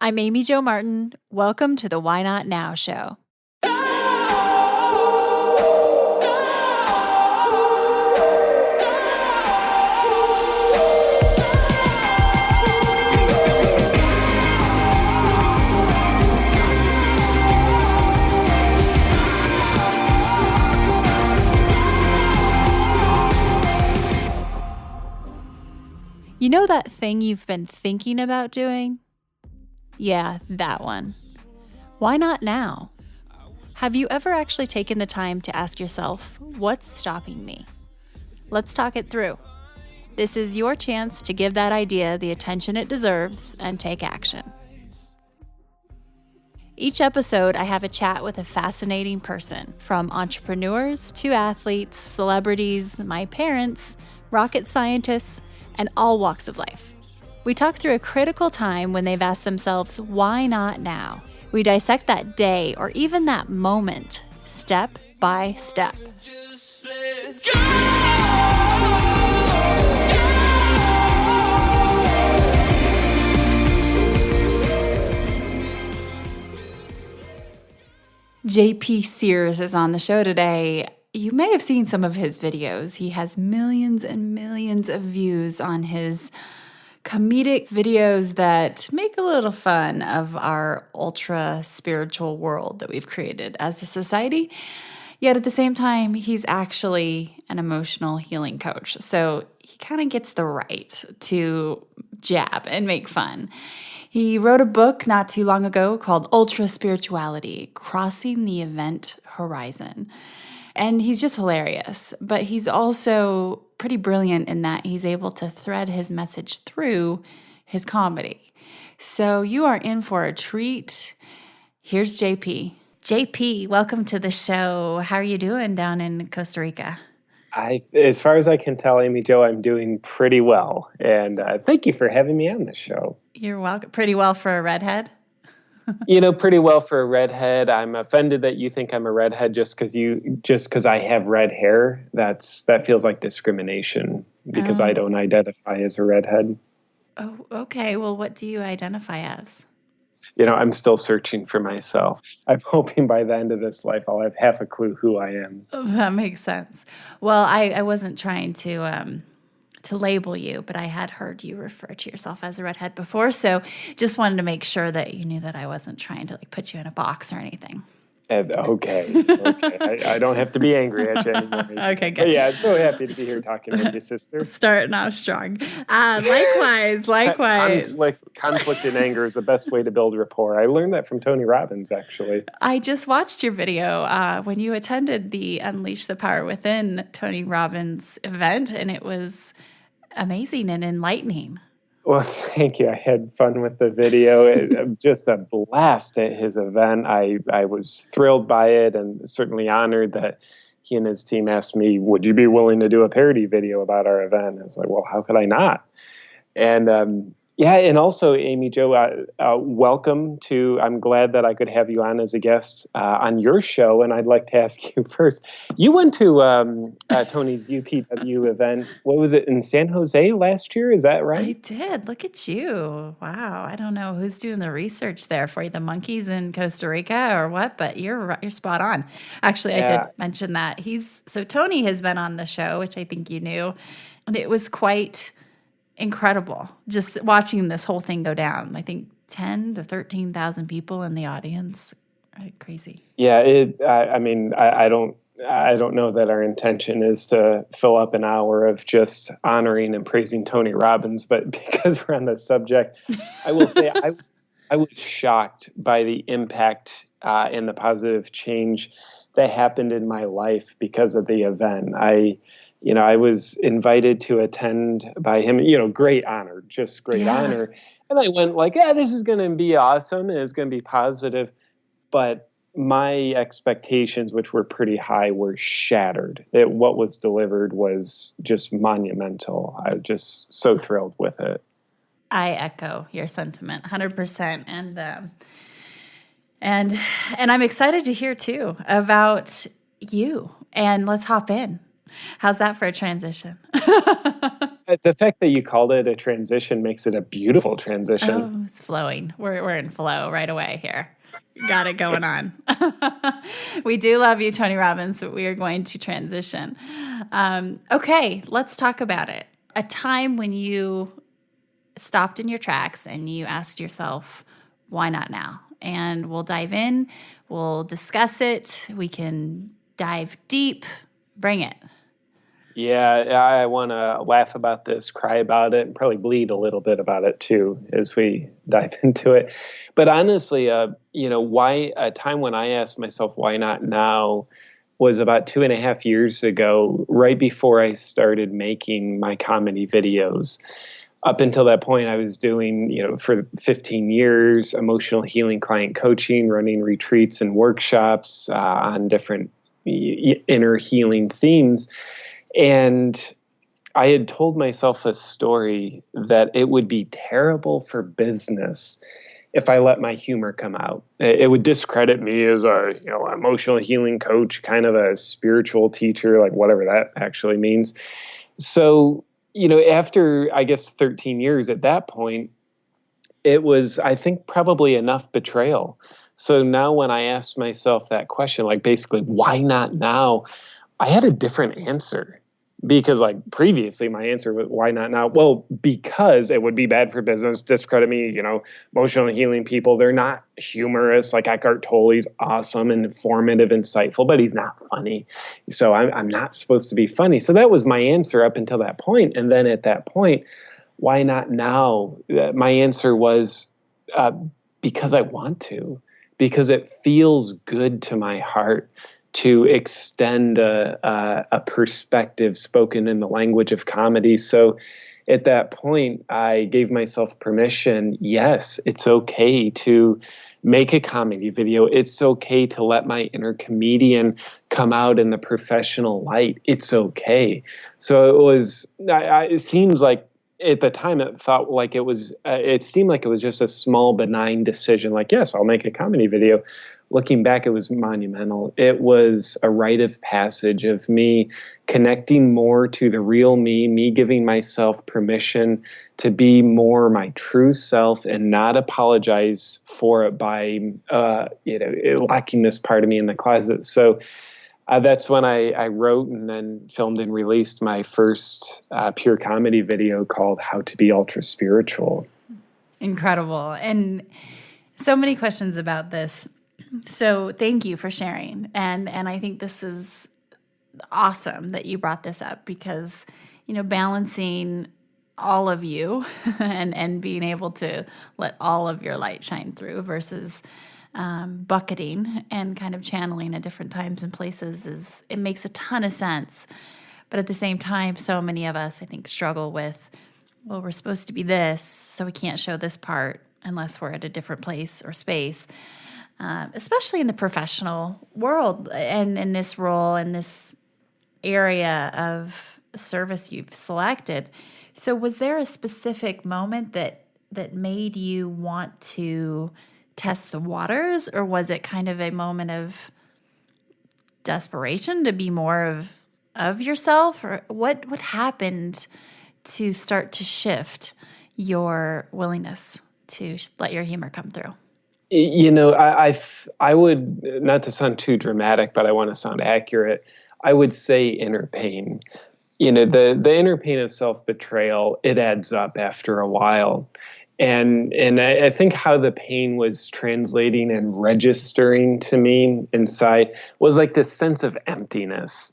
I'm Amy Jo Martin. Welcome to the Why Not Now show. You know that thing you've been thinking about doing? Yeah, that one. Why not now? Have you ever actually taken the time to ask yourself, what's stopping me? Let's talk it through. This is your chance to give that idea the attention it deserves and take action. Each episode, I have a chat with a fascinating person, from entrepreneurs to athletes, celebrities, my parents, rocket scientists, and all walks of life. We talk through a critical time when they've asked themselves, why not now? We dissect that day or even that moment, step by step. JP Sears is on the show today. You may have seen some of his videos. He has millions and millions of views on his comedic videos that make a little fun of our ultra spiritual world that we've created as a society. Yet at the same time, he's actually an emotional healing coach. So he kind of gets the right to jab and make fun. He wrote a book not too long ago called Ultra Spirituality: Crossing the Event Horizon. And he's just hilarious, but he's also pretty brilliant in that he's able to thread his message through his comedy. So you are in for a treat. Here's JP. JP, welcome to the show. How are you doing down in Costa Rica? As far as I can tell, Amy Jo, I'm doing pretty well. And thank you for having me on this show. You're welcome. Pretty well for a redhead? Pretty well for a redhead. I'm offended that you think I'm a redhead just because I have red hair. That feels like discrimination because I don't identify as a redhead. Oh, okay. Well, what do you identify as? I'm still searching for myself. I'm hoping by the end of this life I'll have half a clue who I am. That makes sense. Well, I wasn't trying to label you, but I had heard you refer to yourself as a redhead before, so just wanted to make sure that you knew that I wasn't trying to put you in a box or anything. Okay. I don't have to be angry at you anymore. Okay, good. But yeah, I'm so happy to be here talking with you, sister. Starting off strong. Likewise. Conflict and anger is the best way to build rapport. I learned that from Tony Robbins, actually. I just watched your video when you attended the Unleash the Power Within Tony Robbins event, and it was amazing and enlightening. Well, thank you. I had fun with the video. Just a blast at his event. I was thrilled by it and certainly honored that he and his team asked me, would you be willing to do a parody video about our event? I was like, well, how could I not? And and also, Amy Jo, welcome to, I'm glad that I could have you on as a guest on your show. And I'd like to ask you first, you went to Tony's UPW event, what was it, in San Jose last year? Is that right? I did. Look at you. Wow. I don't know who's doing the research there for you, the monkeys in Costa Rica or what, but you're spot on. Actually, I did mention that. So Tony has been on the show, which I think you knew, and it was quite incredible just watching this whole thing go down. I think 10 to 13,000 people in the audience. Crazy. Yeah, I don't know that our intention is to fill up an hour of just honoring and praising Tony Robbins, but because we're on the subject, I will say I was shocked by the impact and the positive change that happened in my life because of the event. I was invited to attend by him, great honor, just great honor. And I went like, this is going to be awesome. And it's going to be positive. But my expectations, which were pretty high, were shattered. What was delivered was just monumental. I was just so thrilled with it. I echo your sentiment 100%. And I'm excited to hear too about you. And let's hop in. How's that for a transition? The fact that you called it a transition makes it a beautiful transition. Oh, it's flowing. We're in flow right away here. Got it going on. We do love you, Tony Robbins, but we are going to transition. Okay, let's talk about it. A time when you stopped in your tracks and you asked yourself, why not now? And we'll dive in, we'll discuss it, we can dive deep. Bring it. Yeah, I want to laugh about this, cry about it, and probably bleed a little bit about it too as we dive into it. But honestly, why a time when I asked myself, why not now, was about 2.5 years ago, right before I started making my comedy videos. Up until that point, I was doing, for 15 years, emotional healing client coaching, running retreats and workshops on different inner healing themes. And I had told myself a story that it would be terrible for business if I let my humor come out. It would discredit me as a emotional healing coach, kind of a spiritual teacher, like whatever that actually means. So, after, I guess, 13 years at that point, it was, I think, probably enough betrayal. So now when I asked myself that question, like basically, why not now? I had a different answer. Because like previously my answer was, why not now? Well, because it would be bad for business, discredit me, emotional healing people. They're not humorous. Like Eckhart Tolle's awesome and informative, insightful, but he's not funny. So I'm not supposed to be funny. So that was my answer up until that point. And then at that point, why not now? My answer was because I want to, because it feels good to my heart to extend a perspective spoken in the language of comedy. So at that point, I gave myself permission. Yes, it's okay to make a comedy video. It's okay to let my inner comedian come out in the professional light. It's okay. So it seems like at the time it felt like it seemed like it was just a small, benign decision. Like, yes, I'll make a comedy video. Looking back, it was monumental. It was a rite of passage of me connecting more to the real me giving myself permission to be more my true self and not apologize for it by, locking this part of me in the closet. So that's when I wrote and then filmed and released my first pure comedy video called How to Be Ultra Spiritual. Incredible. And so many questions about this. So thank you for sharing. And I think this is awesome that you brought this up because, balancing all of you and being able to let all of your light shine through versus bucketing and kind of channeling at different times and places it makes a ton of sense. But at the same time, so many of us, I think, struggle with, well, we're supposed to be this, so we can't show this part unless we're at a different place or space. Especially in the professional world and in this role and this area of service you've selected. So was there a specific moment that made you want to test the waters, or was it kind of a moment of desperation to be more of yourself? Or what happened to start to shift your willingness to let your humor come through? I would, not to sound too dramatic, but I want to sound accurate. I would say inner pain. The inner pain of self-betrayal, it adds up after a while. And I think how the pain was translating and registering to me inside was like this sense of emptiness.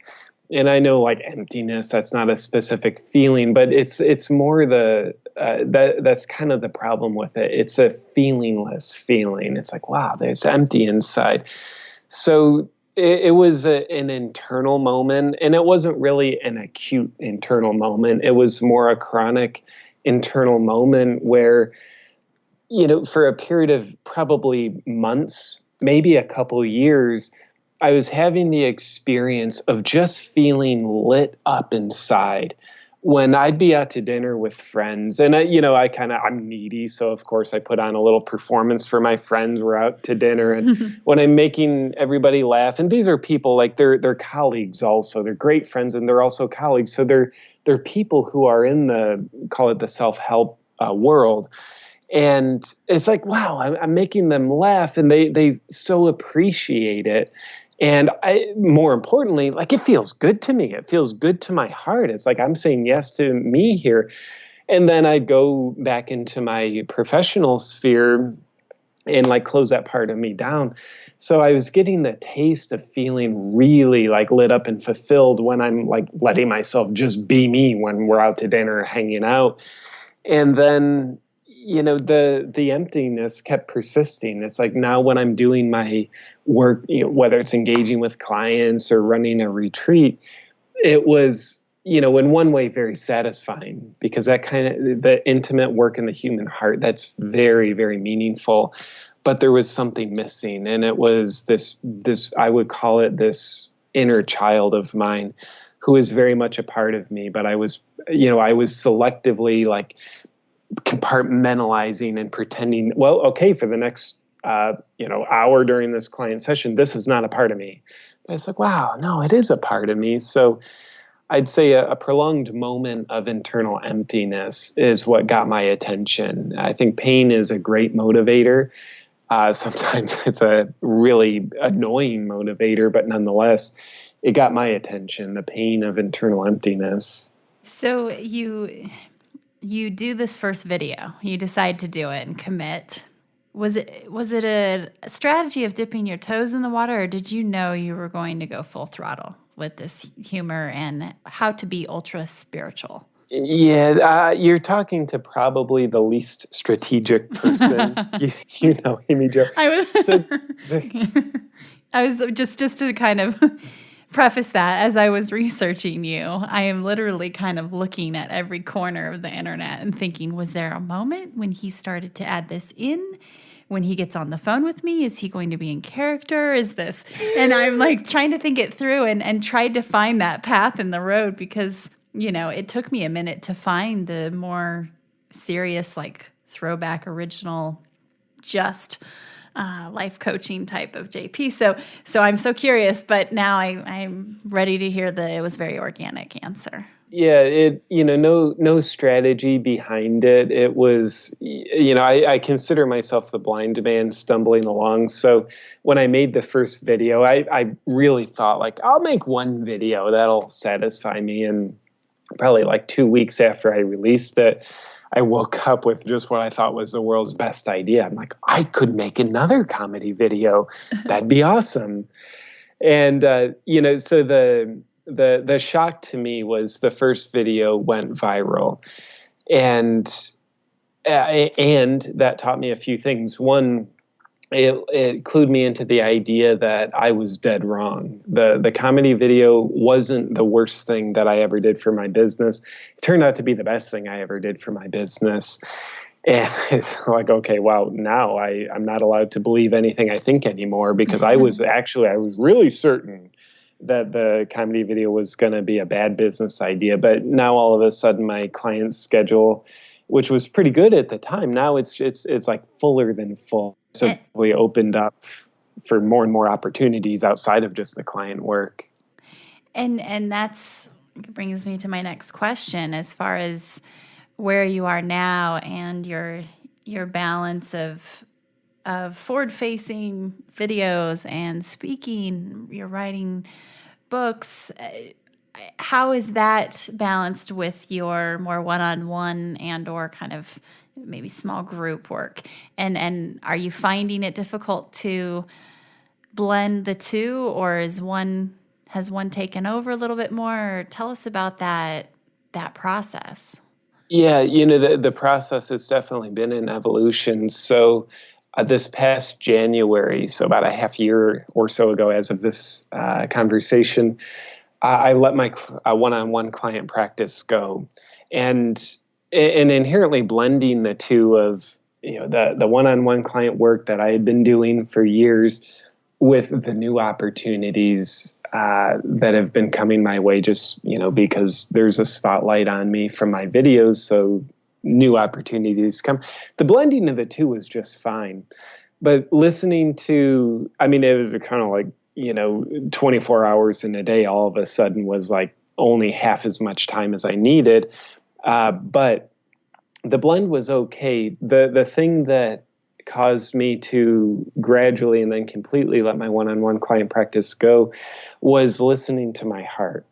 And I know like emptiness, that's not a specific feeling, but it's more that's kind of the problem with it. It's a feelingless feeling. It's like, wow, there's empty inside. So it was an internal moment, and it wasn't really an acute internal moment. It was more a chronic internal moment where, for a period of probably months, maybe a couple years, I was having the experience of just feeling lit up inside, when I'd be out to dinner with friends, and I'm needy, so of course I put on a little performance for my friends. We're out to dinner, and when I'm making everybody laugh, and these are people like they're colleagues also, they're great friends, and they're also colleagues, so they're people who are in the, call it the self-help world. And it's like, wow, I'm making them laugh, and they so appreciate it. And more importantly, like, it feels good to me. It feels good to my heart. It's like I'm saying yes to me here. And then I go back into my professional sphere and like close that part of me down. So I was getting the taste of feeling really like lit up and fulfilled when I'm like letting myself just be me when we're out to dinner, hanging out. And then, the emptiness kept persisting. It's like now when I'm doing my work, whether it's engaging with clients or running a retreat, it was, in one way very satisfying, because that kind of the intimate work in the human heart, that's very, very meaningful. But there was something missing. And it was this, I would call it this inner child of mine who is very much a part of me. But I was selectively like compartmentalizing and pretending, well, okay, for the next hour during this client session, this is not a part of me. But it's like, wow, no, it is a part of me. So I'd say a prolonged moment of internal emptiness is what got my attention. I think pain is a great motivator. Sometimes it's a really annoying motivator, but nonetheless, it got my attention, the pain of internal emptiness. So you do this first video, you decide to do it and commit. Was it a strategy of dipping your toes in the water, or did you know you were going to go full throttle with this humor and how to be ultra spiritual? Yeah, you're talking to probably the least strategic person. Amy Jo. I was just to kind of preface that, as I was researching you, I am literally kind of looking at every corner of the internet and thinking, was there a moment when he started to add this in? When he gets on the phone with me, is he going to be in character? Is this? And I'm like trying to think it through and tried to find that path in the road, because, it took me a minute to find the more serious, like throwback original, just life coaching type of JP. So I'm so curious, but now I'm ready to hear it was very organic answer. Yeah, no strategy behind it. It was, I consider myself the blind man stumbling along. So when I made the first video, I really thought like, I'll make one video that'll satisfy me. And probably like 2 weeks after I released it, I woke up with just what I thought was the world's best idea. I'm like, I could make another comedy video. That'd be awesome. And, so the shock to me was the first video went viral. And that taught me a few things. One, it clued me into the idea that I was dead wrong. The comedy video wasn't the worst thing that I ever did for my business. It turned out to be the best thing I ever did for my business. And it's like, okay, wow, now I'm not allowed to believe anything I think anymore, because I was really certain that the comedy video was going to be a bad business idea. But now all of a sudden my client's schedule, which was pretty good at the time, now it's like fuller than full. So we opened up for more and more opportunities outside of just the client work. And that's brings me to my next question, as far as where you are now and your balance of forward-facing videos and speaking, you're writing books. How is that balanced with your more one-on-one and or kind of maybe small group work? And are you finding it difficult to blend the two, or has one taken over a little bit more? Tell us about that process. Yeah, the process has definitely been an evolution. So this past January, so about a half year or so ago as of this conversation, I let my one-on-one client practice go. And inherently blending the two of, the one-on-one client work that I had been doing for years with the new opportunities that have been coming my way just, because there's a spotlight on me from my videos. So new opportunities come. The blending of the two was just fine. But listening to, it was kind of like, 24 hours in a day all of a sudden was like only half as much time as I needed. But the blend was okay. The thing that caused me to gradually and then completely let my one-on-one client practice go was listening to my heart.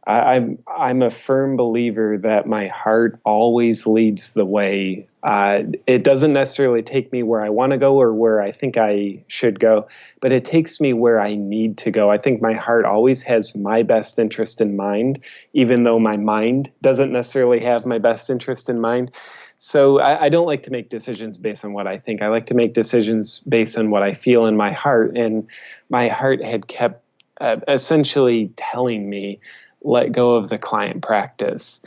I'm a firm believer that my heart always leads the way. It doesn't necessarily take me where I want to go or where I think I should go, but it takes me where I need to go. I think my heart always has my best interest in mind, even though my mind doesn't necessarily have my best interest in mind. So I don't like to make decisions based on what I think. I like to make decisions based on what I feel in my heart. And my heart had kept essentially telling me, let go of the client practice.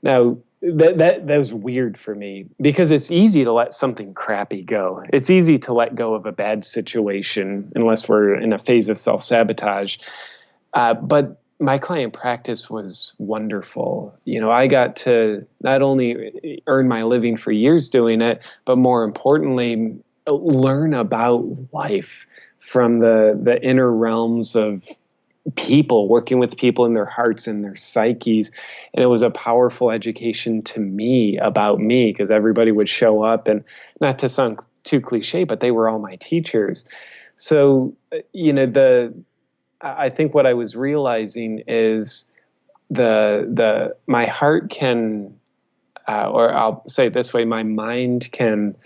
Now, that was weird for me because it's easy to let something crappy go. It's easy to let go of a bad situation unless we're in a phase of self-sabotage. But my client practice was wonderful. I got to not only earn my living for years doing it, but more importantly, learn about life from the inner realms of people, working with people in their hearts and their psyches. And it was a powerful education to me about me because everybody would show up, and not to sound too cliche, but they were all my teachers. So, I think what I was realizing is my heart can, or I'll say it this way, my mind can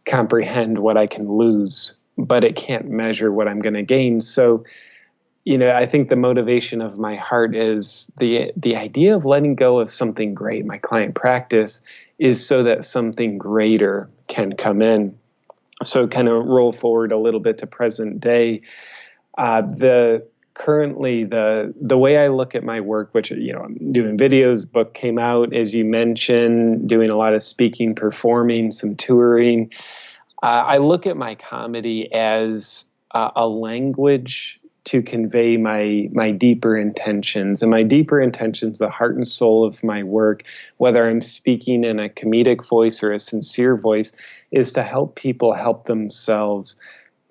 comprehend what I can lose, but it can't measure what I'm going to gain. So, I think the motivation of my heart is the idea of letting go of something great, my client practice, is so that something greater can come in. So kind of roll forward a little bit to present day. Currently the way I look at my work, which, I'm doing videos, book came out, as you mentioned, doing a lot of speaking, performing, some touring. I look at my comedy as a language to convey my deeper intentions. And my deeper intentions, the heart and soul of my work, whether I'm speaking in a comedic voice or a sincere voice, is to help people help themselves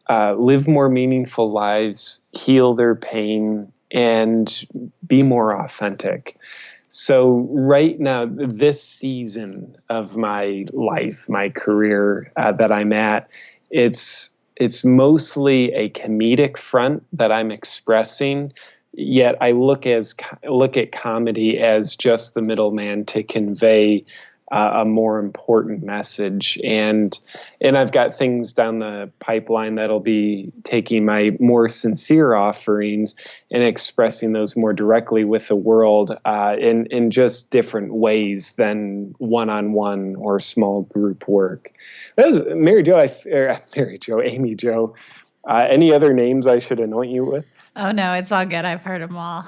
live more meaningful lives, heal their pain, and be more authentic. So right now, this season of my life, my career that I'm at, it's mostly a comedic front that I'm expressing, yet I look at comedy as just the middleman to convey a more important message. And I've got things down the pipeline that'll be taking my more sincere offerings and expressing those more directly with the world in just different ways than one-on-one or small group work. That was Amy Jo. Any other names I should anoint you with? Oh, no, it's all good. I've heard them all.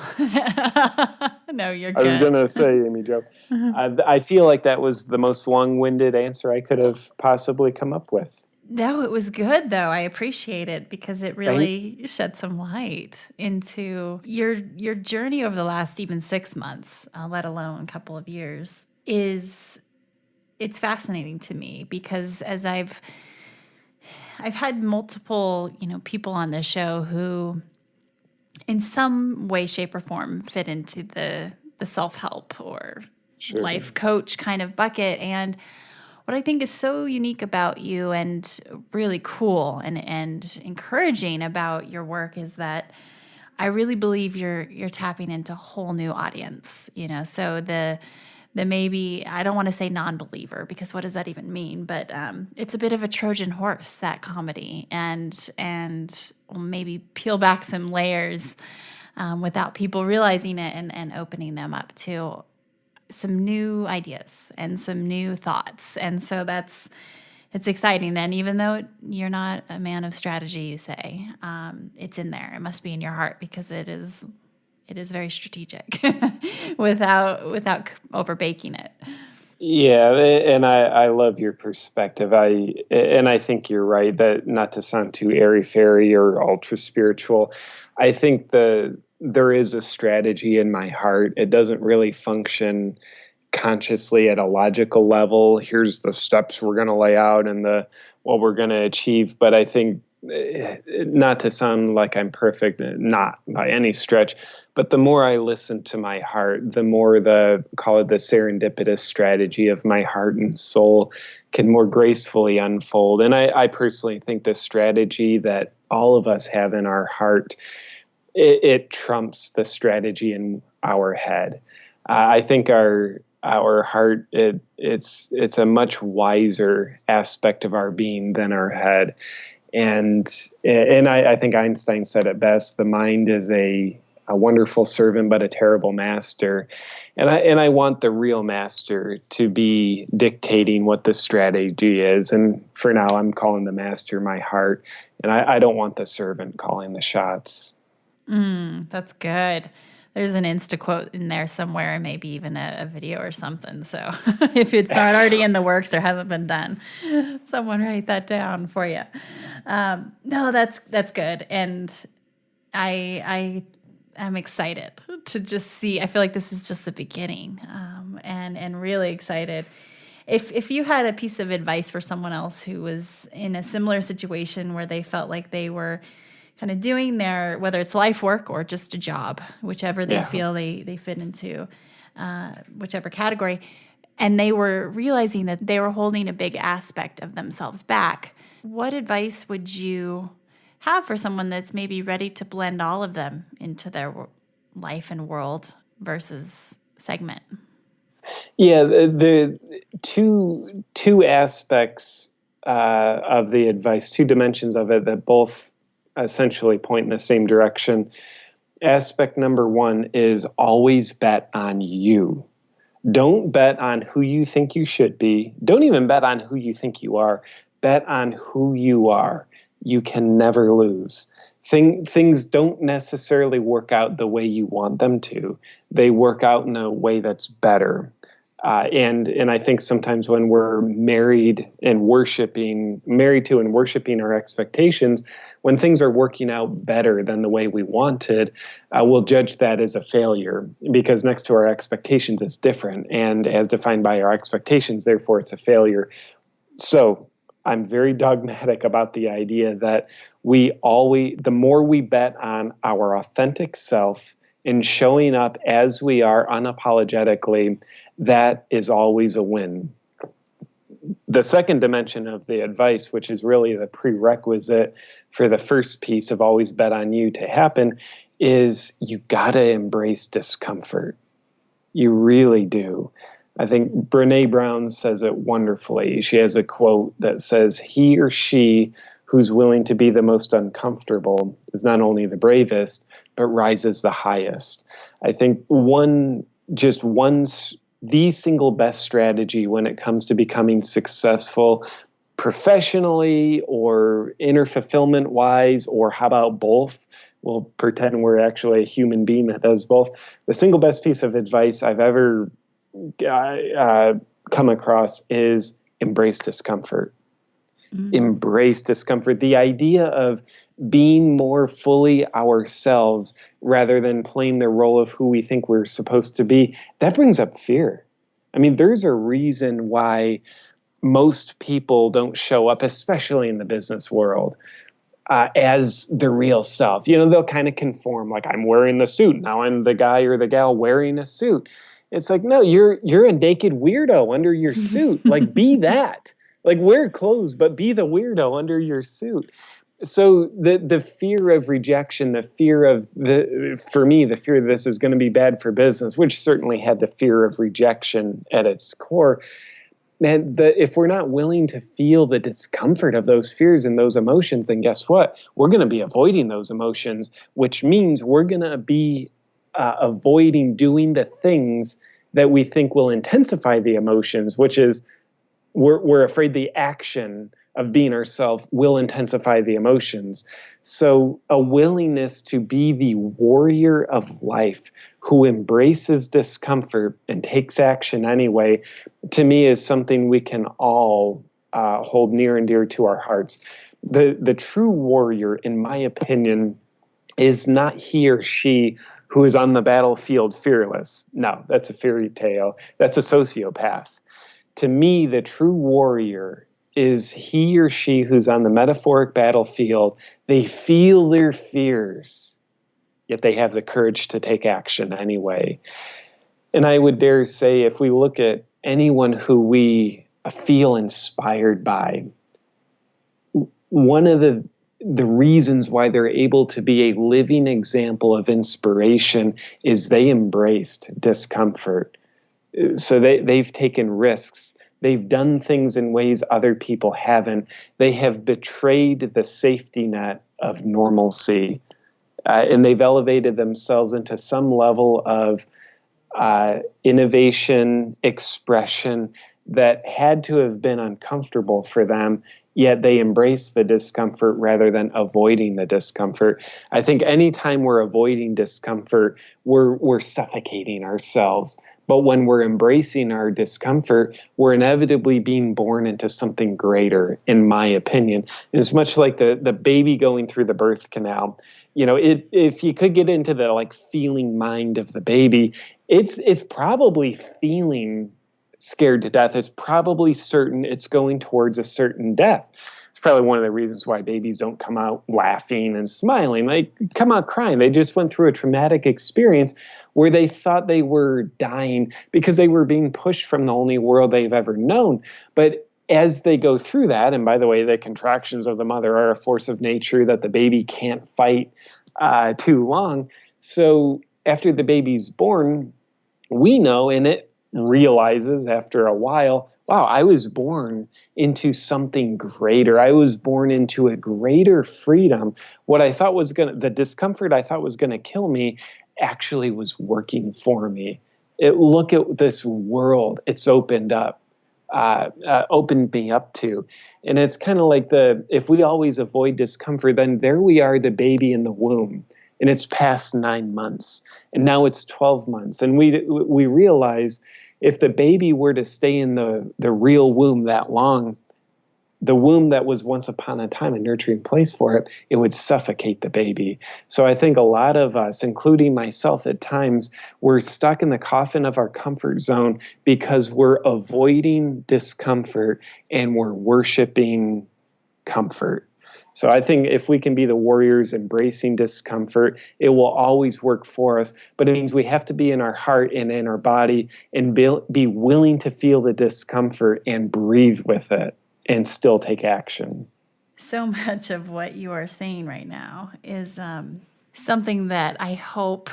No, you're good. I was going to say, Amy Jo. I feel like that was the most long-winded answer I could have possibly come up with. No, it was good, though. I appreciate it because it really shed some light into your journey over the last even 6 months, let alone a couple of years. It's fascinating to me because as I've had multiple, people on this show who in some way, shape, or form fit into the self-help or life coach kind of bucket. And what I think is so unique about you and really cool and encouraging about your work is that I really believe you're tapping into a whole new audience, so the maybe, I don't want to say non-believer because what does that even mean? But it's a bit of a Trojan horse, that comedy, and maybe peel back some layers without people realizing it and opening them up to some new ideas and some new thoughts. And so it's exciting. And even though you're not a man of strategy, you say, it's in there. It must be in your heart because it is very strategic without overbaking it. Yeah, and I love your perspective. I think you're right that not to sound too airy-fairy or ultra spiritual. I think the there is a strategy in my heart. It doesn't really function consciously at a logical level. Here's the steps we're going to lay out and the what we're going to achieve. But I think, not to sound like I'm perfect, not by any stretch, but the more I listen to my heart, the more call it the serendipitous strategy of my heart and soul can more gracefully unfold. And I personally think the strategy that all of us have in our heart, it trumps the strategy in our head. I think our heart, it's a much wiser aspect of our being than our head. And I think Einstein said it best: the mind is a wonderful servant, but a terrible master. And I want the real master to be dictating what the strategy is. And for now, I'm calling the master my heart. And I don't want the servant calling the shots. That's good. There's an Insta quote in there somewhere, maybe even a video or something. So if it's not already in the works or hasn't been done, someone write that down for you. No, that's good. And I am excited to just see. I feel like this is just the beginning, and really excited. If you had a piece of advice for someone else who was in a similar situation where they felt like they were kind of doing their, whether it's life work or just a job, whichever they feel they fit into, whichever category, and they were realizing that they were holding a big aspect of themselves back, what advice would you have for someone that's maybe ready to blend all of them into their life and world versus segment? Yeah, the two aspects of the advice, two dimensions of it that both essentially point in the same direction. Aspect number one is always bet on you. Don't bet on who you think you should be. Don't even bet on who you think you are. Bet on who you are. You can never lose. Things don't necessarily work out the way you want them to. They work out in a way that's better. And I think sometimes when we're married to and worshiping our expectations, when things are working out better than the way we wanted, we'll judge that as a failure, because next to our expectations, it's different. And as defined by our expectations, therefore it's a failure. So I'm very dogmatic about the idea that the more we bet on our authentic self in showing up as we are unapologetically, that is always a win. The second dimension of the advice, which is really the prerequisite for the first piece of always bet on you to happen, is you got to embrace discomfort. You really do. I think Brené Brown says it wonderfully. She has a quote that says, "He or she who's willing to be the most uncomfortable is not only the bravest, but rises the highest." I think the single best strategy when it comes to becoming successful professionally or inner fulfillment wise, or how about both? We'll pretend we're actually a human being that does both. The single best piece of advice I've ever come across is embrace discomfort. Embrace discomfort. The idea of being more fully ourselves rather than playing the role of who we think we're supposed to be, that brings up fear. I mean, there's a reason why most people don't show up, especially in the business world, as the real self. They'll kind of conform, like, I'm wearing the suit, now I'm the guy or the gal wearing a suit. It's like, no, you're a naked weirdo under your suit. Like, be that. Like, wear clothes, but be the weirdo under your suit. So the fear of rejection, the fear of for me, the fear that this is going to be bad for business, which certainly had the fear of rejection at its core. Man, if we're not willing to feel the discomfort of those fears and those emotions, then guess what? We're going to be avoiding those emotions, which means we're going to be avoiding doing the things that we think will intensify the emotions, which is we're afraid the action of being ourselves will intensify the emotions. So a willingness to be the warrior of life who embraces discomfort and takes action anyway, to me, is something we can all hold near and dear to our hearts. The true warrior, in my opinion, is not he or she who is on the battlefield fearless. No, that's a fairy tale. That's a sociopath. To me, the true warrior is he or she who's on the metaphoric battlefield. They feel their fears, yet they have the courage to take action anyway. And I would dare say, if we look at anyone who we feel inspired by, one of the reasons why they're able to be a living example of inspiration is they embraced discomfort. So they've taken risks. They've done things in ways other people haven't. They have betrayed the safety net of normalcy. And they've elevated themselves into some level of innovation, expression that had to have been uncomfortable for them, yet they embrace the discomfort rather than avoiding the discomfort. I think anytime we're avoiding discomfort, we're suffocating ourselves. But when we're embracing our discomfort, we're inevitably being born into something greater, in my opinion. It's much like the baby going through the birth canal. If you could get into the feeling mind of the baby, it's probably feeling scared to death. It's probably certain it's going towards a certain death. It's probably one of the reasons why babies don't come out laughing and smiling. They come out crying. They just went through a traumatic experience where they thought they were dying because they were being pushed from the only world they've ever known. But as they go through that, and by the way, the contractions of the mother are a force of nature that the baby can't fight too long. So after the baby's born, we know, and it realizes after a while, wow, I was born into something greater. I was born into a greater freedom. What I thought was the discomfort I thought was going to kill me actually was working for me. Look at this world it's opened me up to. And it's kind of like if we always avoid discomfort, then there we are, the baby in the womb. And it's past 9 months. And now it's 12 months. And we realize if the baby were to stay in the real womb that long, the womb that was once upon a time a nurturing place for it, it would suffocate the baby. So I think a lot of us, including myself at times, we're stuck in the coffin of our comfort zone because we're avoiding discomfort and we're worshiping comfort. So I think if we can be the warriors embracing discomfort, it will always work for us. But it means we have to be in our heart and in our body and be willing to feel the discomfort and breathe with it and still take action. So much of what you are saying right now is something that I hope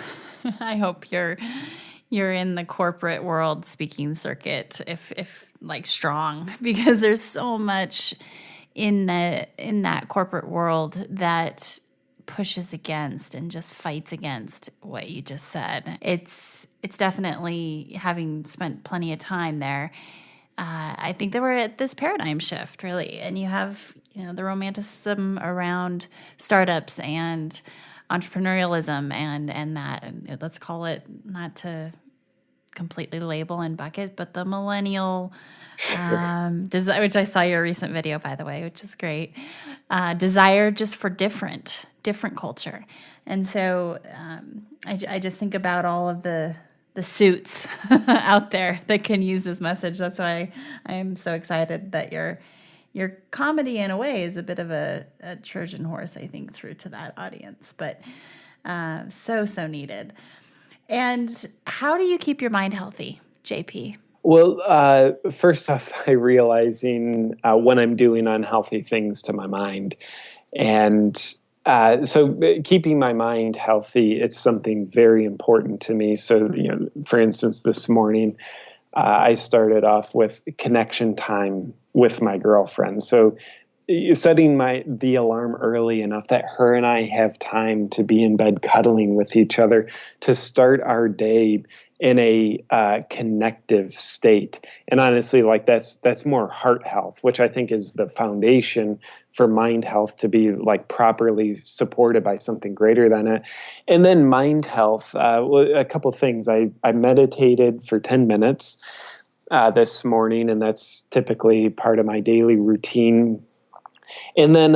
you're in the corporate world speaking circuit, if strong, because there's so much in that corporate world that pushes against and just fights against what you just said. It's definitely, having spent plenty of time there, I think that we're at this paradigm shift, really. And you have the romanticism around startups and entrepreneurialism and that, and let's call it, not to completely label and bucket, but the millennial which I saw your recent video, by the way, which is great. Desire just for different culture. And so I just think about all of the suits out there that can use this message. That's why I am so excited that your comedy, in a way, is a bit of a Trojan horse, I think, through to that audience. But so needed. And how do you keep your mind healthy, JP? Well, first off, by realizing when I'm doing unhealthy things to my mind. And so keeping my mind healthy, it's something very important to me. So, for instance, this morning, I started off with connection time with my girlfriend. So setting the alarm early enough that her and I have time to be in bed cuddling with each other to start our day in a connective state. And honestly, that's more heart health, which I think is the foundation for mind health, to be properly supported by something greater than it. And then mind health, a couple of things. I meditated for 10 minutes this morning, and that's typically part of my daily routine. And then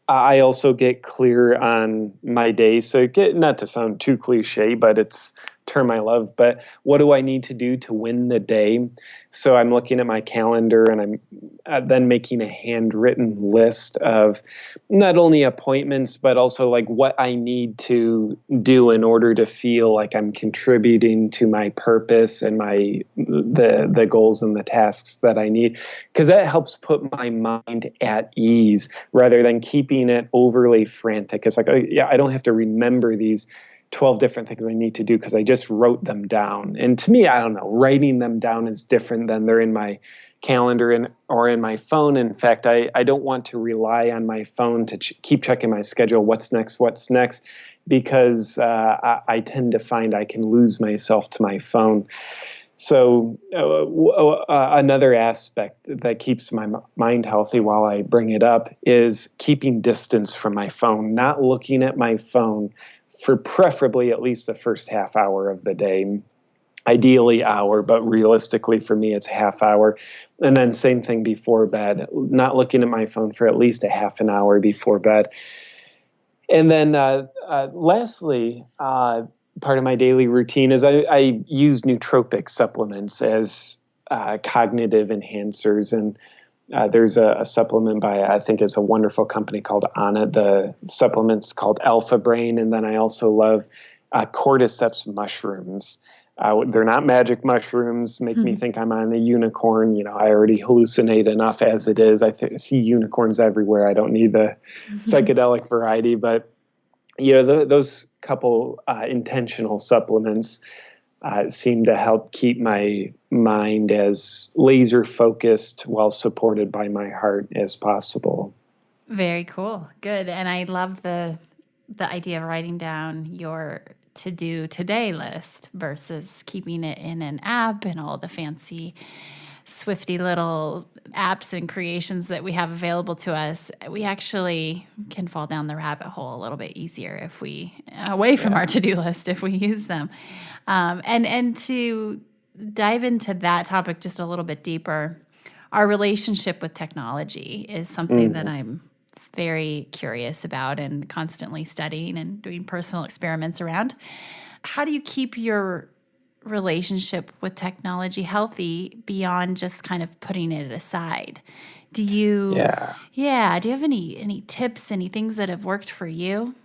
I also get clear on my day. So get not to sound too cliche, but it's a term I love. But what do I need to do to win the day? So I'm looking at my calendar and I'm then making a handwritten list of not only appointments, but also like what I need to do in order to feel like I'm contributing to my purpose and the goals and the tasks that I need. Because that helps put my mind at ease rather than keeping it overly frantic. It's like, oh, yeah, I don't have to remember these 12 different things I need to do because I just wrote them down. And to me, I don't know, writing them down is different than they're in my calendar or in my phone. In fact, I don't want to rely on my phone to keep checking my schedule, what's next, because I tend to find I can lose myself to my phone. So another aspect that keeps my mind healthy while I bring it up is keeping distance from my phone, not looking at my phone for preferably at least the first half hour of the day, ideally hour, but realistically for me, it's half hour. And then same thing before bed, not looking at my phone for at least a half an hour before bed. And then lastly, part of my daily routine is I use nootropic supplements as cognitive enhancers. And there's a supplement by, I think it's a wonderful company called Onna. The supplement's called Alpha Brain. And then I also love cordyceps mushrooms. They're not magic mushrooms, make me think I'm on a unicorn. I already hallucinate enough as it is. I see unicorns everywhere. I don't need the psychedelic variety. But, those couple intentional supplements seem to help keep my mind as laser focused while supported by my heart as possible. Very cool. Good. And I love the idea of writing down your to-do today list versus keeping it in an app and all the fancy swifty little apps and creations that we have available to us. We actually can fall down the rabbit hole a little bit easier if we away from our to-do list if we use them. And to dive into that topic just a little bit deeper, our relationship with technology is something that I'm very curious about and constantly studying and doing personal experiments around. How do you keep your relationship with technology healthy beyond just kind of putting it aside? Do you do you have any tips, any things that have worked for you?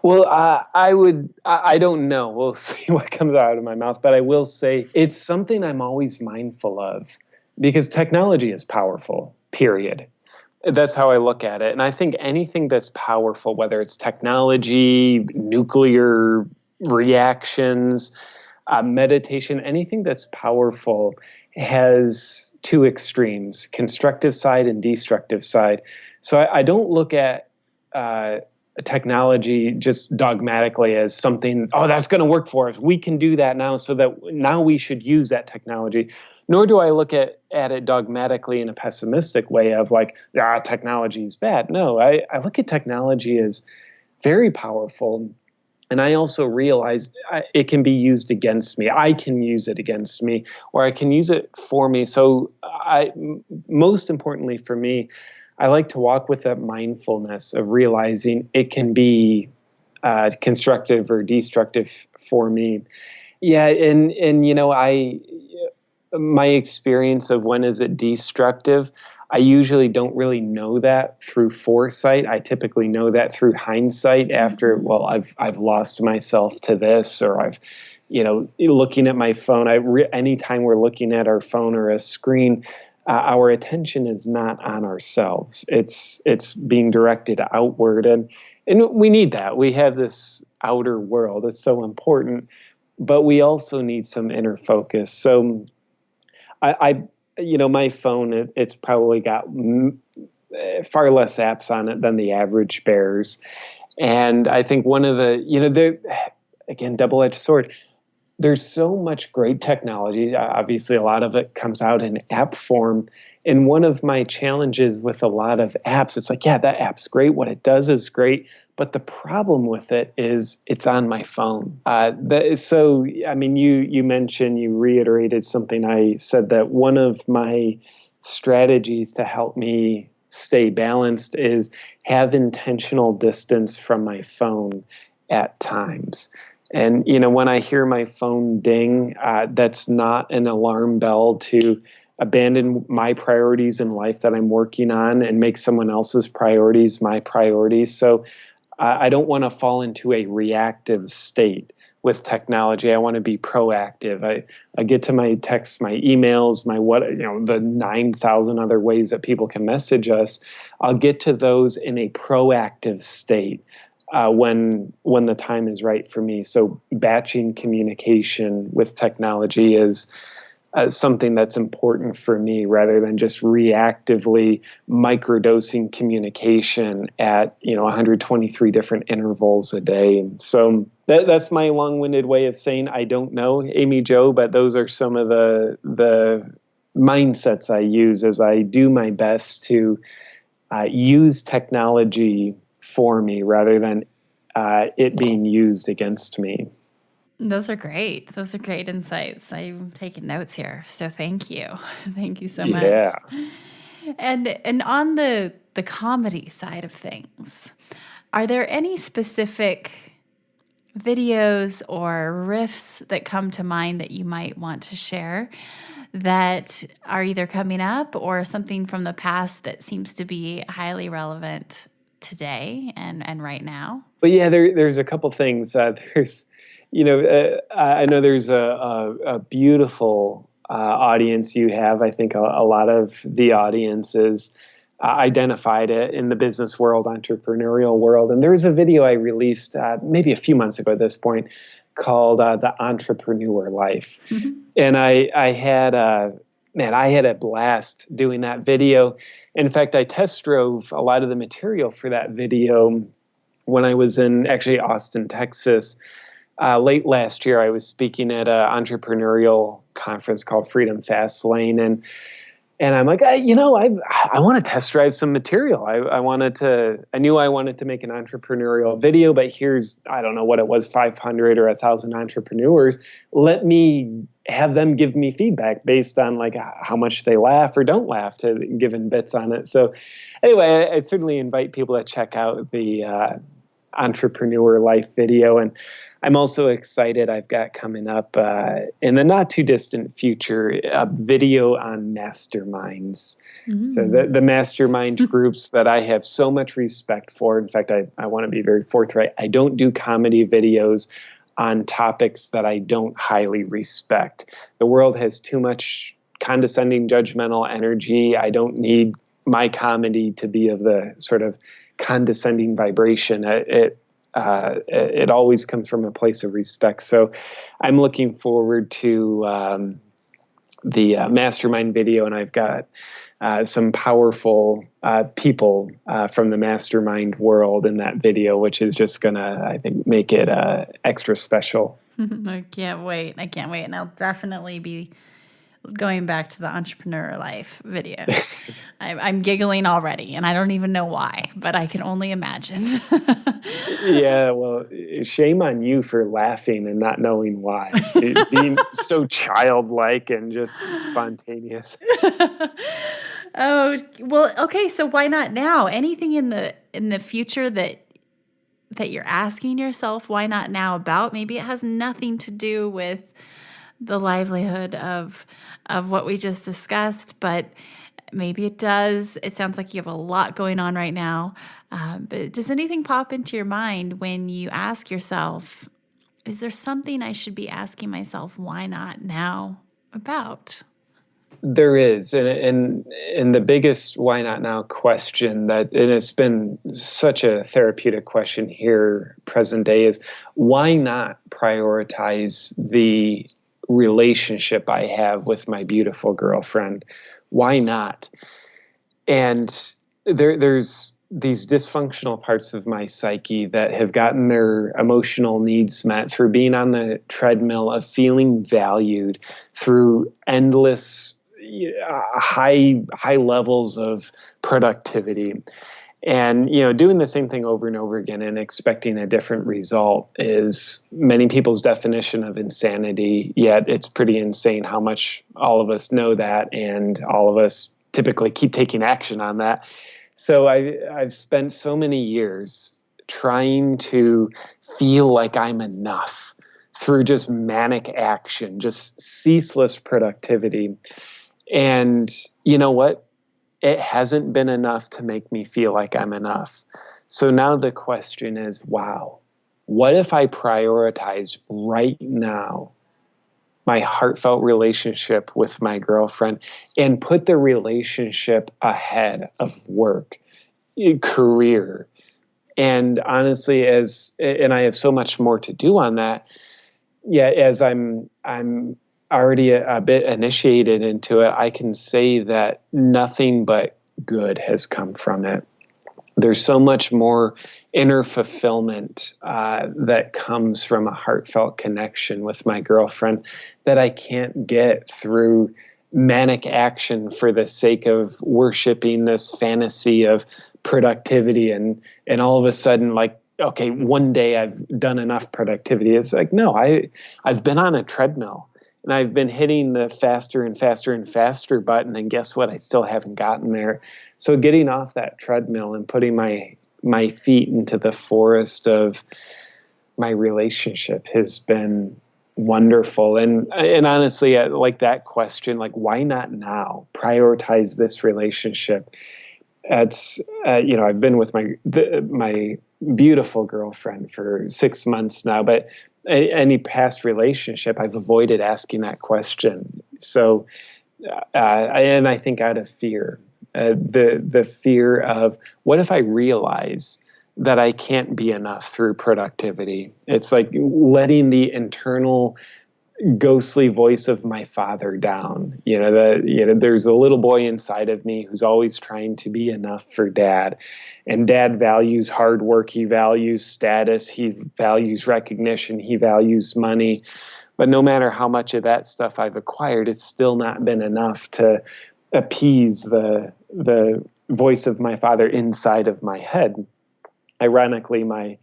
Well, I don't know. We'll see what comes out of my mouth, but I will say it's something I'm always mindful of because technology is powerful, period. That's how I look at it. And I think anything that's powerful, whether it's technology, nuclear reactions, meditation, anything that's powerful has two extremes, constructive side and destructive side. So I don't look at technology just dogmatically as something, that's going to work for us. We can do that now, so that now we should use that technology. Nor do I look at it dogmatically in a pessimistic way of like, technology is bad. No, I look at technology as very powerful. And I also realize it can be used against me. I can use it against me, or I can use it for me. So most importantly for me, I like to walk with that mindfulness of realizing it can be constructive or destructive for me. Yeah, and my experience of when is it destructive, I usually don't really know that through foresight. I typically know that through hindsight after, well, I've lost myself to this, or I've, looking at my phone. Anytime we're looking at our phone or a screen, our attention is not on ourselves. It's being directed outward, and we need that. We have this outer world. It's so important, but we also need some inner focus. So my phone, it's probably got far less apps on it than the average bears. And I think one of the, again, double-edged sword, there's so much great technology. Obviously, a lot of it comes out in app form. And one of my challenges with a lot of apps, it's like, that app's great. What it does is great. But the problem with it is it's on my phone. You mentioned, you reiterated something I said, that one of my strategies to help me stay balanced is have intentional distance from my phone at times. And, when I hear my phone ding, that's not an alarm bell to abandon my priorities in life that I'm working on and make someone else's priorities my priorities. So I don't want to fall into a reactive state with technology. I want to be proactive. I get to my texts, my emails, the 9,000 other ways that people can message us. I'll get to those in a proactive state when the time is right for me. So batching communication with technology is something that's important for me, rather than just reactively microdosing communication at 123 different intervals a day. And so that's my long-winded way of saying I don't know, Amy Jo, but those are some of the mindsets I use as I do my best to use technology for me rather than it being used against me. Those are great. Those are great insights. I'm taking notes here. So thank you. Thank you so much. Yeah. And on the comedy side of things, are there any specific videos or riffs that come to mind that you might want to share that are either coming up or something from the past that seems to be highly relevant today and right now? But yeah, there's a couple things. I know there's a beautiful audience you have. I think a lot of the audience is identified in the business world, entrepreneurial world. And there's a video I released maybe a few months ago at this point called The Entrepreneur Life. Mm-hmm. And I had a blast doing that video. In fact, I test drove a lot of the material for that video when I was in actually Austin, Texas. Late last year, I was speaking at an entrepreneurial conference called Freedom Fast Lane, and I'm like, I want to test drive some material. I knew I wanted to make an entrepreneurial video, but here's, I don't know what it was, 500 or 1,000 entrepreneurs. Let me have them give me feedback based on like how much they laugh or don't laugh, to given bits on it. So anyway, I certainly invite people to check out the Entrepreneur Life video. And I'm also excited. I've got coming up in the not too distant future a video on masterminds. Mm-hmm. So the mastermind groups that I have so much respect for. In fact, I want to be very forthright. I don't do comedy videos on topics that I don't highly respect. The world has too much condescending, judgmental energy. I don't need my comedy to be of the sort of condescending vibration. It always comes from a place of respect. So I'm looking forward to the mastermind video, and I've got some powerful people from the mastermind world in that video, which is just going to, I think, make it extra special. I can't wait. And I'll definitely be going back to the Entrepreneur Life video. I'm giggling already, and I don't even know why, but I can only imagine. Yeah, well, shame on you for laughing and not knowing why. Being so childlike and just spontaneous. Oh, well, okay, so why not now? Anything in the future that you're asking yourself, why not now about? Maybe it has nothing to do with the livelihood of what we just discussed, but maybe it does. It sounds like you have a lot going on right now. But does anything pop into your mind when you ask yourself, is there something I should be asking myself, why not now about? There is. And the biggest why not now question and it's been such a therapeutic question here present day, is why not prioritize the relationship I have with my beautiful girlfriend? Why not? And there's these dysfunctional parts of my psyche that have gotten their emotional needs met through being on the treadmill of feeling valued through endless high levels of productivity. And, doing the same thing over and over again and expecting a different result is many people's definition of insanity, yet it's pretty insane how much all of us know that, and all of us typically keep taking action on that. So I've spent so many years trying to feel like I'm enough through just manic action, just ceaseless productivity. And you know what? It hasn't been enough to make me feel like I'm enough. So now the question is, wow, what if I prioritize right now my heartfelt relationship with my girlfriend and put the relationship ahead of work, career? And honestly, and I have so much more to do on that. Yeah, as I'm already a bit initiated into it, I can say that nothing but good has come from it. There's so much more inner fulfillment that comes from a heartfelt connection with my girlfriend that I can't get through manic action for the sake of worshiping this fantasy of productivity and all of a sudden, like, okay, one day I've done enough productivity. It's like, no, I've been on a treadmill and I've been hitting the faster and faster and faster button, and guess what? I still haven't gotten there. So getting off that treadmill and putting my feet into the forest of my relationship has been wonderful. And honestly, I like that question, like, why not now prioritize this relationship? It's I've been with my beautiful girlfriend for 6 months now, but any past relationship, I've avoided asking that question. So, and I think out of fear, the fear of what if I realize that I can't be enough through productivity? It's like letting the internal ghostly voice of my father down. There's a little boy inside of me who's always trying to be enough for dad. And dad values hard work. He values status. He values recognition. He values money. But no matter how much of that stuff I've acquired, it's still not been enough to appease the voice of my father inside of my head. Ironically, my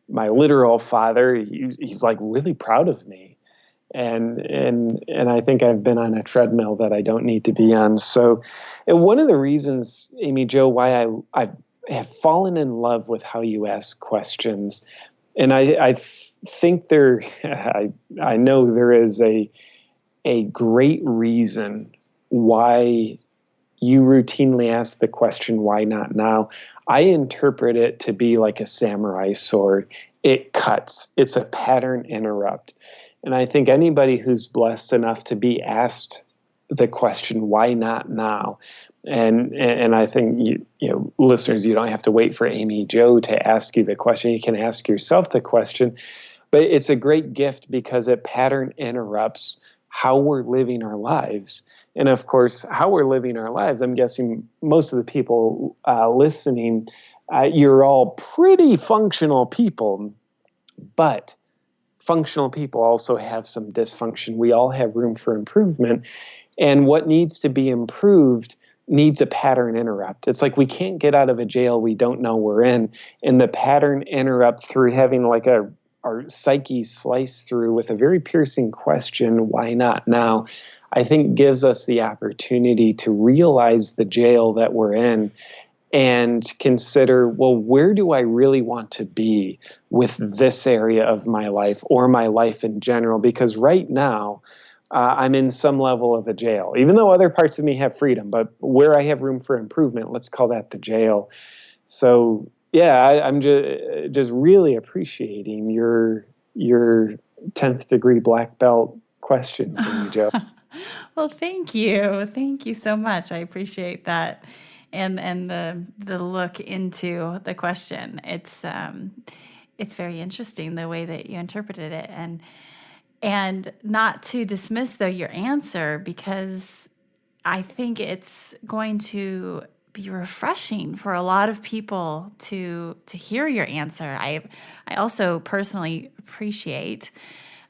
literal father, he's like really proud of me. And I think I've been on a treadmill that I don't need to be on. So, and one of the reasons, Amy Jo, why I have fallen in love with how you ask questions, and I think I know there is a great reason why you routinely ask the question, why not now? I interpret it to be like a samurai sword. It cuts. It's a pattern interrupt. And I think anybody who's blessed enough to be asked the question, why not now? And I think, listeners, you don't have to wait for Amy Jo to ask you the question. You can ask yourself the question. But it's a great gift because it pattern interrupts how we're living our lives. And of course, how we're living our lives, I'm guessing most of the people listening, you're all pretty functional people, but functional people also have some dysfunction. We all have room for improvement. And what needs to be improved needs a pattern interrupt. It's like we can't get out of a jail we don't know we're in. And the pattern interrupt through having like our psyche sliced through with a very piercing question, why not now? I think gives us the opportunity to realize the jail that we're in and consider, well, where do I really want to be with this area of my life or my life in general? Because right now, I'm in some level of a jail, even though other parts of me have freedom. But where I have room for improvement, let's call that the jail. So, yeah, I'm just really appreciating your 10th degree black belt questions, Amy Jo. Well, thank you. Thank you so much. I appreciate that. And the look into the question. It's very interesting the way that you interpreted it, and not to dismiss though your answer, because I think it's going to be refreshing for a lot of people to hear your answer. I also personally appreciate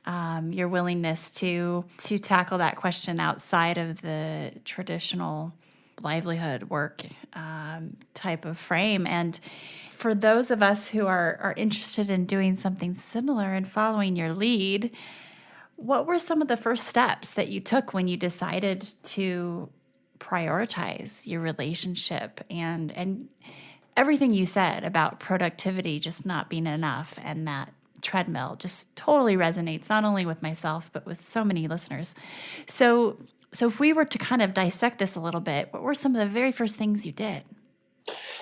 your willingness to tackle that question outside of the traditional livelihood work type of frame. And for those of us who are interested in doing something similar and following your lead, what were some of the first steps that you took when you decided to prioritize your relationship and everything you said about productivity just not being enough, and that treadmill just totally resonates not only with myself but with so many listeners. So if we were to kind of dissect this a little bit, what were some of the very first things you did?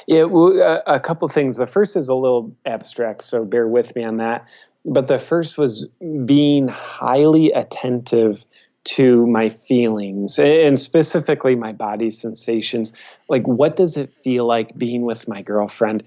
Yeah, well, a couple things. The first is a little abstract, so bear with me on that. But the first was being highly attentive to my feelings and specifically my body sensations. Like, what does it feel like being with my girlfriend?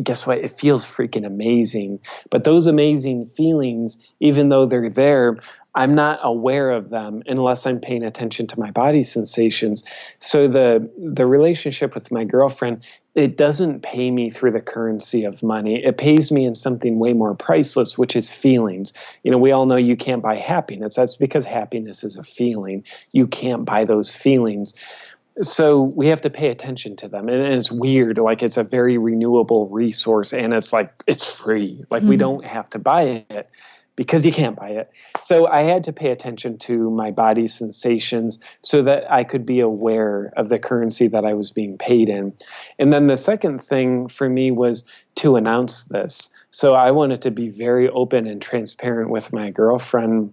Guess what? It feels freaking amazing. But those amazing feelings, even though they're there, I'm not aware of them unless I'm paying attention to my body sensations. So the relationship with my girlfriend, it doesn't pay me through the currency of money. It pays me in something way more priceless, which is feelings. We all know you can't buy happiness. That's because happiness is a feeling. You can't buy those feelings. So we have to pay attention to them. And it's weird. Like, it's a very renewable resource, and it's like, it's free. Like, we don't have to buy it because you can't buy it. So I had to pay attention to my body sensations so that I could be aware of the currency that I was being paid in. And then the second thing for me was to announce this. So I wanted to be very open and transparent with my girlfriend.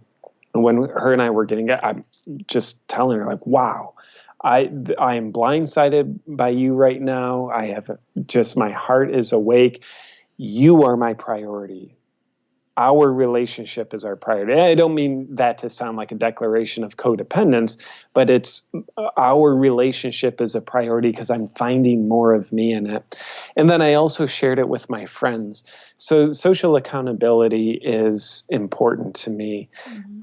When her and I were getting it, I'm just telling her, like, wow, I am blindsided by you right now. I have just, my heart is awake. You are my priority. Our relationship is our priority. I don't mean that to sound like a declaration of codependence, but it's our relationship is a priority because I'm finding more of me in it. And then I also shared it with my friends. So social accountability is important to me.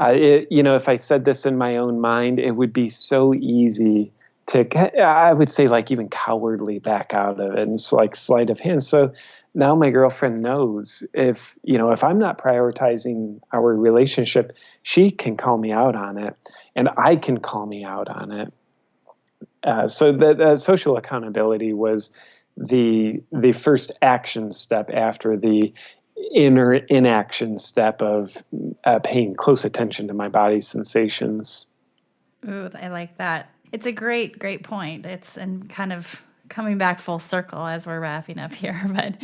If I said this in my own mind, it would be so easy to, I would say, like, even cowardly back out of it, and it's like sleight of hand. So now my girlfriend knows if I'm not prioritizing our relationship, she can call me out on it, and I can call me out on it. So the social accountability was the first action step after the inner inaction step of paying close attention to my body sensations. Ooh, I like that. It's a great, great point. And kind of coming back full circle as we're wrapping up here. But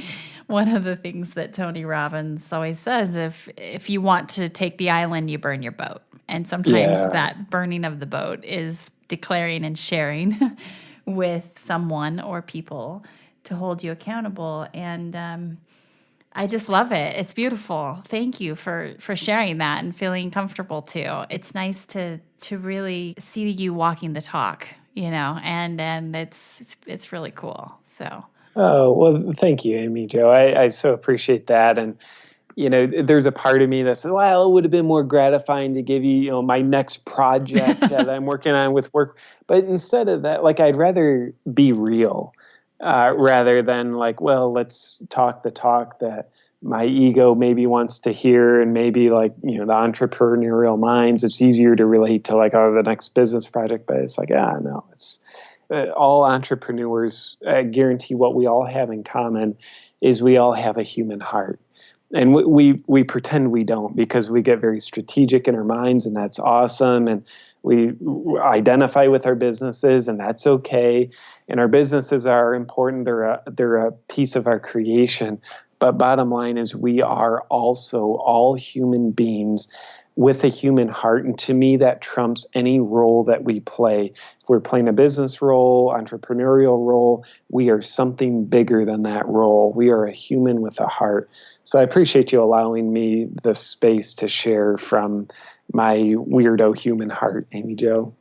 one of the things that Tony Robbins always says, if you want to take the island, you burn your boat. And sometimes that burning of the boat is declaring and sharing with someone or people to hold you accountable. And I just love it. It's beautiful. Thank you for sharing that and feeling comfortable too. It's nice to really see you walking the talk, and it's really cool. So. Oh, well, thank you, Amy Jo. I so appreciate that. And, there's a part of me that says, well, it would have been more gratifying to give you, my next project that I'm working on with work. But instead of that, like, I'd rather be real. Rather than like, well, let's talk the talk that my ego maybe wants to hear, and maybe like, the entrepreneurial minds, it's easier to relate to like, the next business project, but it's like, no, it's all entrepreneurs guarantee what we all have in common is we all have a human heart. And we pretend we don't because we get very strategic in our minds, and that's awesome. And we identify with our businesses, and that's okay. And our businesses are important. They're a piece of our creation. But bottom line is we are also all human beings with a human heart. And to me, that trumps any role that we play. If we're playing a business role, entrepreneurial role, we are something bigger than that role. We are a human with a heart. So I appreciate you allowing me the space to share from my weirdo human heart, Amy Jo.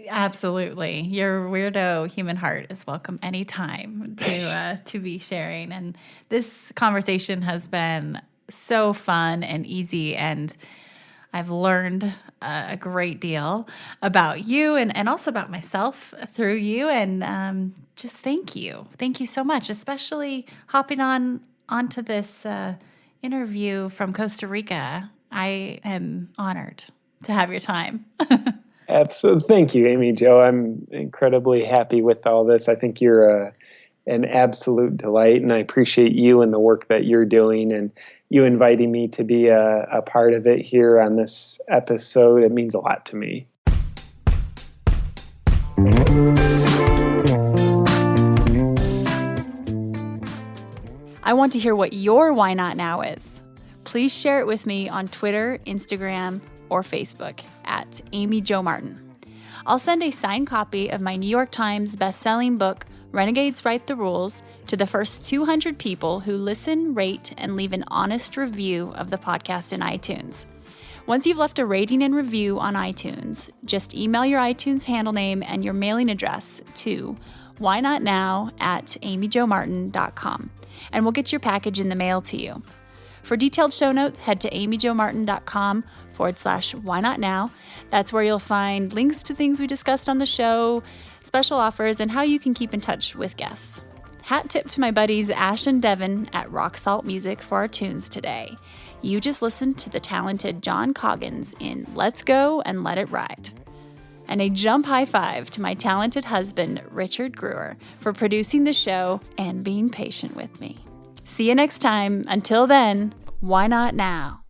Absolutely. Your weirdo human heart is welcome anytime to be sharing. And this conversation has been so fun and easy, and I've learned a great deal about you and also about myself through you. And just thank you. Thank you so much, especially hopping onto this interview from Costa Rica. I am honored to have your time. Absolutely. Thank you, Amy Jo. I'm incredibly happy with all this. I think you're an absolute delight, and I appreciate you and the work that you're doing, and you inviting me to be a part of it here on this episode. It means a lot to me. I want to hear what your Why Not Now is. Please share it with me on Twitter, Instagram, or Facebook at Amy Jo Martin. I'll send a signed copy of my New York Times best-selling book, Renegades Write the Rules, to the first 200 people who listen, rate, and leave an honest review of the podcast in iTunes. Once you've left a rating and review on iTunes, just email your iTunes handle name and your mailing address to whynotnow@amyjomartin.com, and we'll get your package in the mail to you. For detailed show notes, head to amyjomartin.com/whynotnow. That's where you'll find links to things we discussed on the show, special offers, and how you can keep in touch with guests. Hat tip to my buddies Ash and Devin at Rock Salt Music for our tunes today. You just listened to the talented John Coggins in Let's Go and Let It Ride. And a jump high five to my talented husband, Richard Greer, for producing the show and being patient with me. See you next time. Until then, why not now?